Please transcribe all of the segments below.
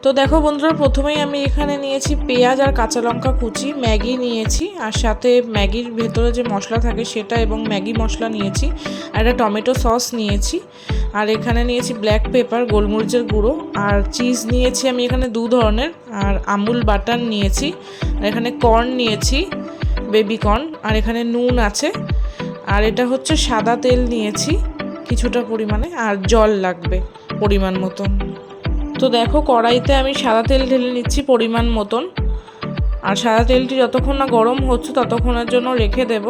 তো দেখো বন্ধুরা, প্রথমেই আমি এখানে নিয়েছি পেঁয়াজ আর কাঁচা লঙ্কা কুচি, ম্যাগি নিয়েছি, আর সাথে ম্যাগির ভেতরে যে মশলা থাকে সেটা এবং ম্যাগি মশলা নিয়েছি, আর একটা টমেটো সস নিয়েছি, আর এখানে নিয়েছি ব্ল্যাক পেপার, গোলমরিচের গুঁড়ো, আর চিজ নিয়েছি আমি এখানে 2 ধরনের, আর আমুল বাটার নিয়েছি, আর এখানে কর্ন নিয়েছি, বেবি কর্ন, আর এখানে নুন আছে, আর এটা হচ্ছে সাদা তেল নিয়েছি কিছুটা পরিমাণে, আর জল লাগবে পরিমাণ মতন। তো দেখো কড়াইতে আমি সাদা তেল ঢেলে নিচ্ছি পরিমাণ মতন, আর সাদা তেলটি যতক্ষণ না গরম হচ্ছে ততক্ষণের জন্য রেখে দেব।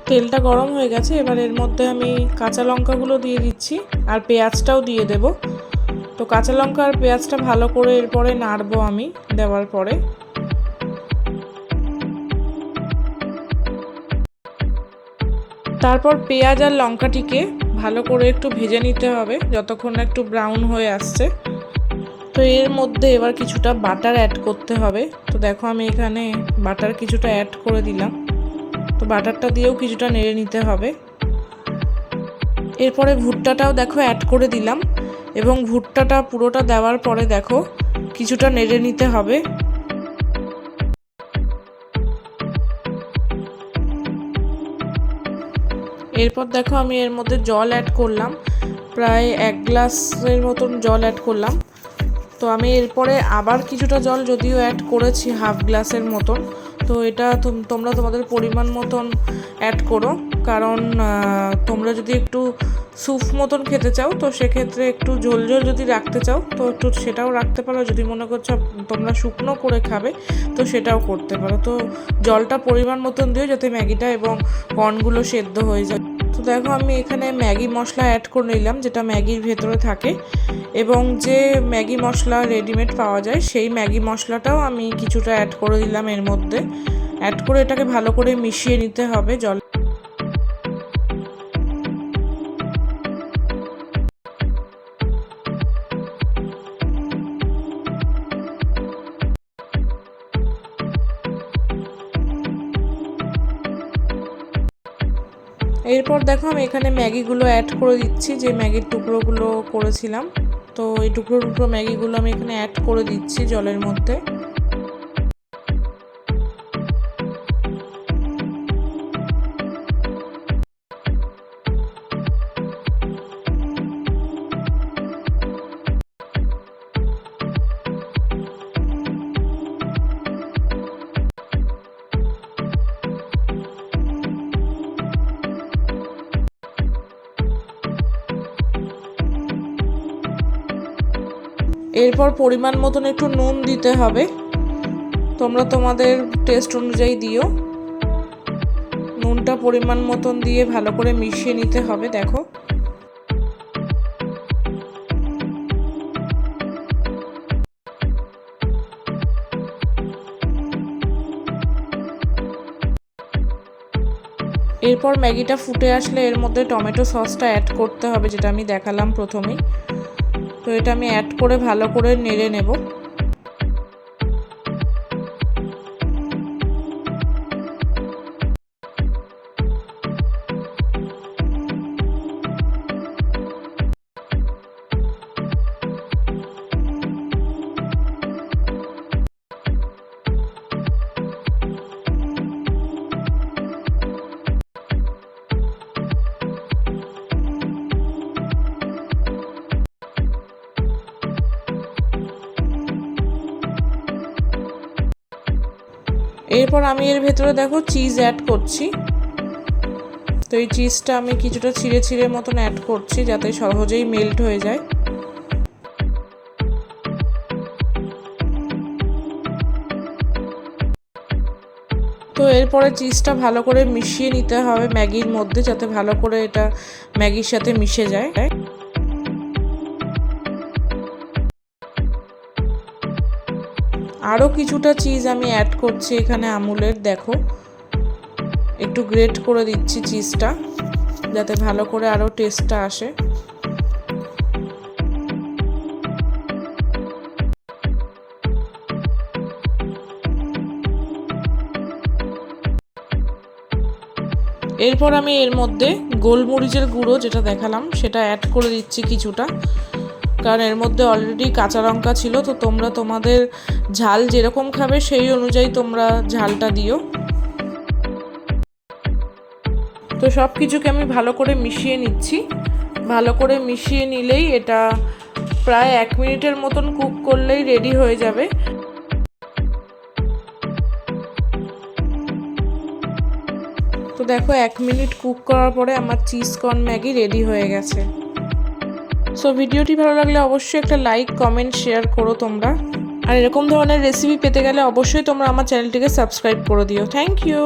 তেলটা গরম হয়ে গেছে, এবার এর মধ্যে আমি কাঁচা লঙ্কাগুলো দিয়ে দিচ্ছি আর পেঁয়াজটাও দিয়ে দেব। তো কাঁচা লঙ্কা আর পেঁয়াজটা ভালো করে এরপরে নাড়বো আমি দেওয়ার পরে। তারপর পেঁয়াজ আর লঙ্কাটিকে ভালো করে একটু ভেজে নিতে হবে যতক্ষণ না একটু ব্রাউন হয়ে আসছে। তো এর মধ্যে এবার কিছুটা বাটার অ্যাড করতে হবে। তো দেখো আমি এখানে বাটার কিছুটা অ্যাড করে দিলাম। তো বাটারটা দিয়েও কিছুটা নেড়ে নিতে হবে। এরপরে ভুট্টাটাও দেখো অ্যাড করে দিলাম, এবং ভুট্টাটা পুরোটা দেওয়ার পরে দেখো কিছুটা নেড়ে নিতে হবে। এরপর দেখো আমি এর মধ্যে জল অ্যাড করলাম, প্রায় 1 গ্লাসের মতন জল অ্যাড করলাম। তো আমি এরপরে আবার কিছুটা জল যদিও অ্যাড করেছি, হাফ গ্লাসের মতন। তো এটা তোমরা তোমাদের পরিমাণ মতন অ্যাড করো, কারণ তোমরা যদি একটু স্যুপ মতন খেতে চাও তো সেক্ষেত্রে একটু ঝোল ঝোল যদি রাখতে চাও তো একটু সেটাও রাখতে পারো, যদি মনে করছো তোমরা শুকনো করে খাবে তো সেটাও করতে পারো। তো জলটা পরিমাণ মতন দিও যাতে ম্যাগিটা এবং কর্নগুলো সেদ্ধ হয়ে যায়। তো দেখো আমি এখানে ম্যাগি মশলা অ্যাড করে নিলাম যেটা ম্যাগির ভেতরে থাকে, এবং যে ম্যাগি মশলা রেডিমেড পাওয়া যায় সেই ম্যাগি মশলাটাও আমি কিছুটা অ্যাড করে দিলাম এর মধ্যে। অ্যাড করে এটাকে ভালো করে মিশিয়ে নিতে হবে জল। এরপর দেখো আমি এখানে ম্যাগিগুলো অ্যাড করে দিচ্ছি, যে ম্যাগির টুকরোগুলো করেছিলাম। তো এই টুকরো টুকরো ম্যাগিগুলো আমি এখানে অ্যাড করে দিচ্ছি জলের মধ্যে। এরপর পরিমাণ মতন একটু নুন দিতে হবে, তোমরা তোমাদের টেস্ট অনুযায়ী দিও। নুনটা পরিমাণ মতন দিয়ে ভালো করে মিশিয়ে নিতে হবে। দেখো এরপর ম্যাগিটা ফুটে আসলে এর মধ্যে টমেটো সসটা অ্যাড করতে হবে, যেটা আমি দেখালাম প্রথমেই। তো এটা আমি অ্যাড করে ভালো করে নেড়ে নেব। এরপর আমি এর ভেতরে দেখো চিজ অ্যাড করছি। তো এই চিজটা আমি কিছুটা ছিঁড়ে ছিঁড়ে মতন অ্যাড করছি যাতে সহজেই মেল্ট হয়ে যায়। তো এরপরে চিজটা ভালো করে মিশিয়ে নিতে হবে ম্যাগির মধ্যে, যাতে ভালো করে এটা ম্যাগির সাথে মিশে যায়। আরও কিছুটা চিজ আমি অ্যাড করছি এখানে আমুলের, দেখো একটু গ্রেট করে দিচ্ছি চিজটা যাতে ভালো করে আরও টেস্টটা আসে। এরপর আমি এর মধ্যে গোলমরিচের গুঁড়ো যেটা দেখালাম সেটা অ্যাড করে দিচ্ছি কিছুটা, কারণ এর মধ্যে অলরেডি কাঁচা লঙ্কা ছিল। তো তোমরা তোমাদের ঝাল যেরকম খাবে সেই অনুযায়ী তোমরা ঝালটা দিও। তো সব কিছুকে আমি ভালো করে মিশিয়ে নিচ্ছি। ভালো করে মিশিয়ে নিলেই এটা প্রায় 1 মিনিটের মতন কুক করলেই রেডি হয়ে যাবে। তো দেখো 1 মিনিট কুক করার পরে আমার চিজ কর্ন ম্যাগি রেডি হয়ে গেছে। সো ভিডিওটি ভালো লাগলে অবশ্যই একটা লাইক, কমেন্ট, শেয়ার করো তোমরা। আর এরকম ধরনের রেসিপি পেতে গেলে অবশ্যই তোমরা আমার চ্যানেলটিকে সাবস্ক্রাইব করে দিও। Thank you.